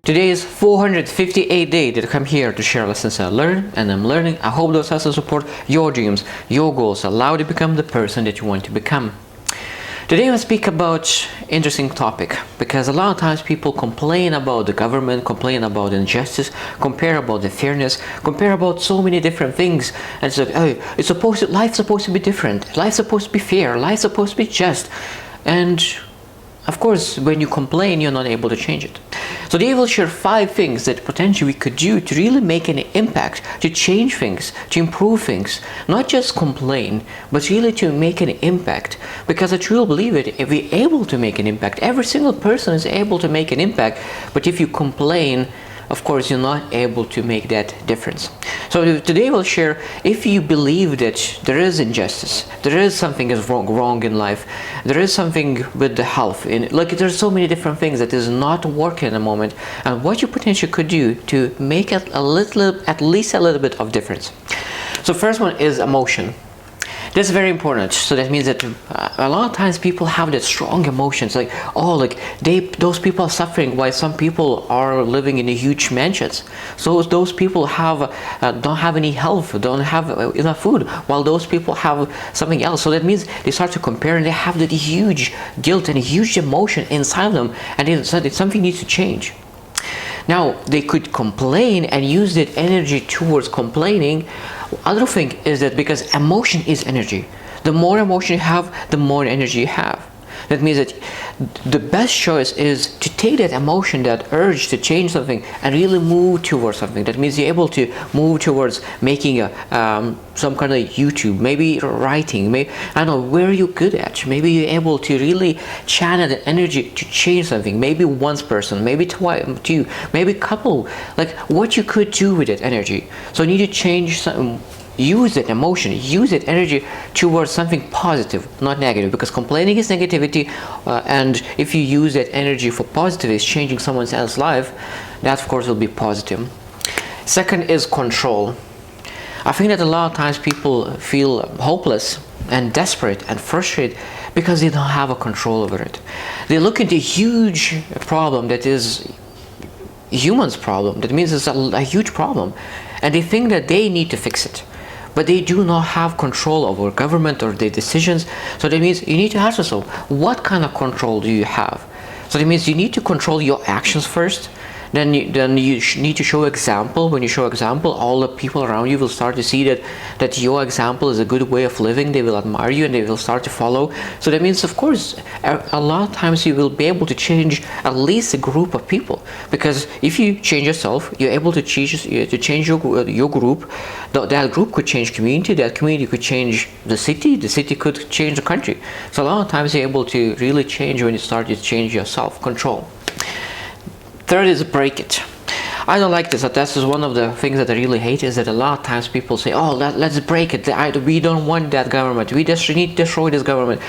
Today is 458 day that I come here to share lessons I learned and I'm learning. I hope those lessons support your dreams, your goals, allow you to become the person that you want to become. Today I speak about interesting topic because a lot of times people complain about the government, complain about injustice, compare about the fairness, compare about so many different things, and it's like, oh, life's supposed to be different, life's supposed to be fair, life's supposed to be just, and of course, when you complain, you're not able to change it. So today we'll share 5 things that potentially we could do to really make an impact, to change things, to improve things. Not just complain, but really to make an impact. Because I truly believe that if we're able to make an impact, every single person is able to make an impact. But if you complain, of course, you're not able to make that difference. So today we'll share, if you believe that there is injustice, there is something is wrong in life, there is something with the health, there's so many different things that is not working at the moment, and what you potentially could do to make it at least a little bit of difference. So first one is emotion. That's very important. So that means that a lot of times people have that strong emotions, those people are suffering while some people are living in huge mansions. So those people don't have any health, don't have enough food, while those people have something else. So that means they start to compare and they have that huge guilt and a huge emotion inside them, and something needs to change. Now, they could complain and use that energy towards complaining. Other thing is that because emotion is energy, the more emotion you have, the more energy you have. That means that the best choice is to take that emotion, that urge to change something, and really move towards something. That means you're able to move towards making some kind of YouTube, maybe writing, maybe, I don't know, where you're good at. Maybe you're able to really channel the energy to change something. Maybe one person, maybe two, maybe a couple. Like what you could do with that energy. So you need to change something. Use that emotion, use that energy towards something positive, not negative, because complaining is negativity, and if you use that energy for positive, is changing someone else's life, that of course will be positive. Second is control. I think that a lot of times people feel hopeless and desperate and frustrated because they don't have a control over it. They look into a huge problem that is humans' problem, that means it's a huge problem, and they think that they need to fix it. But they do not have control over government or their decisions. So that means you need to ask yourself, what kind of control do you have? So that means you need to control your actions first. Then you need to show example. When you show example, all the people around you will start to see that your example is a good way of living. They will admire you and they will start to follow. So that means, of course, a lot of times you will be able to change at least a group of people. Because if you change yourself, you're able to change your group. That group could change community. That community could change the city. The city could change the country. So a lot of times you're able to really change when you start to change your self-control. Third is break it. I don't like this. That's one of the things that I really hate, is that a lot of times people say, oh, let's break it. We don't want that government. We just need to destroy this government.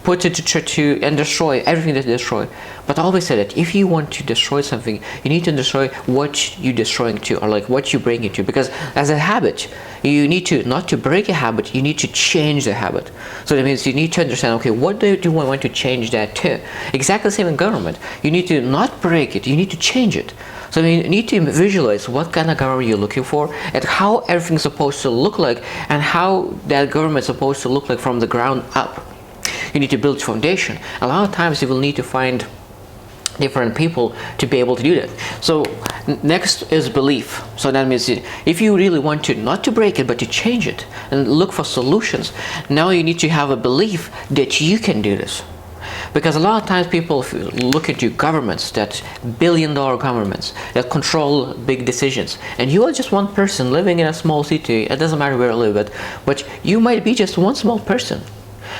Put it to and destroy everything that they destroy. But I always say that if you want to destroy something, you need to destroy what you're destroying to, or like what you bring it to. Because as a habit, you need to, not to break a habit, you need to change the habit. So that means you need to understand, okay, what do I want to change that to? Exactly the same in government. You need to not break it, you need to change it. So you need to visualize what kind of government you're looking for, and how everything's supposed to look like, and how that government is supposed to look like from the ground up. You need to build foundation. A lot of times you will need to find different people to be able to do that. So next is belief. So that means if you really want to, not to break it, but to change it and look for solutions, now you need to have a belief that you can do this. Because a lot of times people look into governments, that billion-dollar governments that control big decisions, and you are just one person living in a small city. It doesn't matter where you live, but you might be just one small person.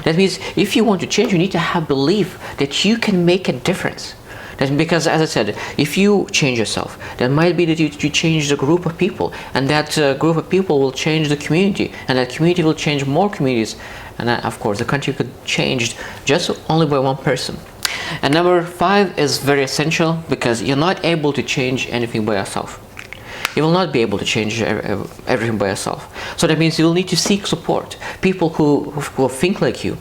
That means if you want to change, you need to have belief that you can make a difference. That's because, as I said, if you change yourself, that might be that you change the group of people, and that group of people will change the community, and that community will change more communities, and of course the country could change just only by one person. And number 5 is very essential, because you're not able to change anything by yourself. You will not be able to change everything by yourself. So that means you will need to seek support, people who think like you.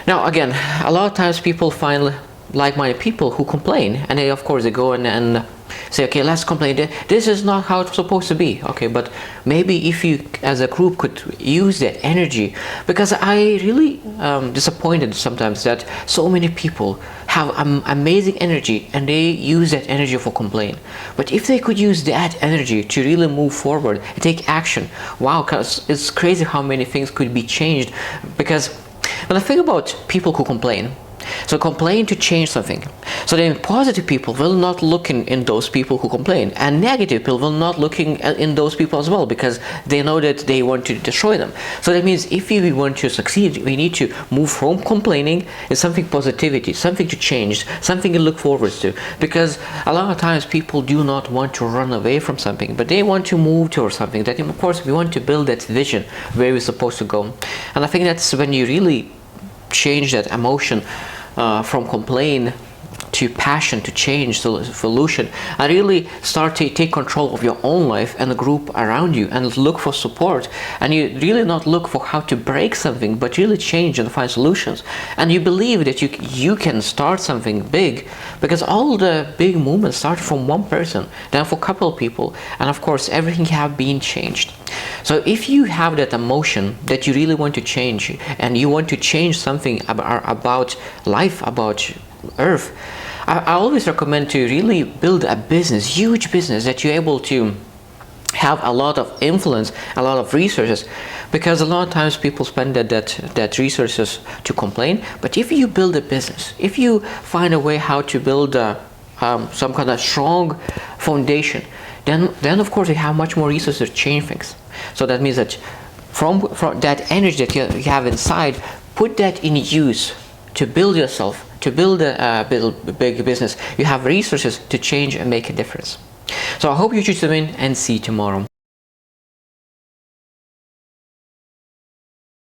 Now again, a lot of times people find like-minded people who complain, and they of course they go and say, okay, let's complain, this is not how it's supposed to be. Okay, but maybe if you as a group could use that energy, because I really disappointed sometimes that so many people have amazing energy and they use that energy for complaint. But if they could use that energy to really move forward and take action, wow, cause it's crazy how many things could be changed. Because when I think about people who complain, so complain to change something. So then positive people will not look in those people who complain, and negative people will not look in those people as well, because they know that they want to destroy them. So that means if we want to succeed, we need to move from complaining in something positivity, something to change, something to look forward to. Because a lot of times people do not want to run away from something, but they want to move towards something. That of course we want to build that vision where we're supposed to go. And I think that's when you really change that emotion from complaint to passion, to change, solution, and really start to take control of your own life and the group around you, and look for support. And you really not look for how to break something, but really change and find solutions. And you believe that you can start something big, because all the big movements start from one person, then for a couple of people, and of course everything have been changed. So if you have that emotion that you really want to change, and you want to change something about life, about Earth, I always recommend to really build a business, huge business, that you're able to have a lot of influence, a lot of resources, because a lot of times people spend that resources to complain. But if you build a business, if you find a way how to build some kind of strong foundation, then of course you have much more resources to change things. So that means that from that energy that you have inside, put that in use to build yourself, to build a big business. You have resources to change and make a difference. So I hope you choose them in, and see you tomorrow.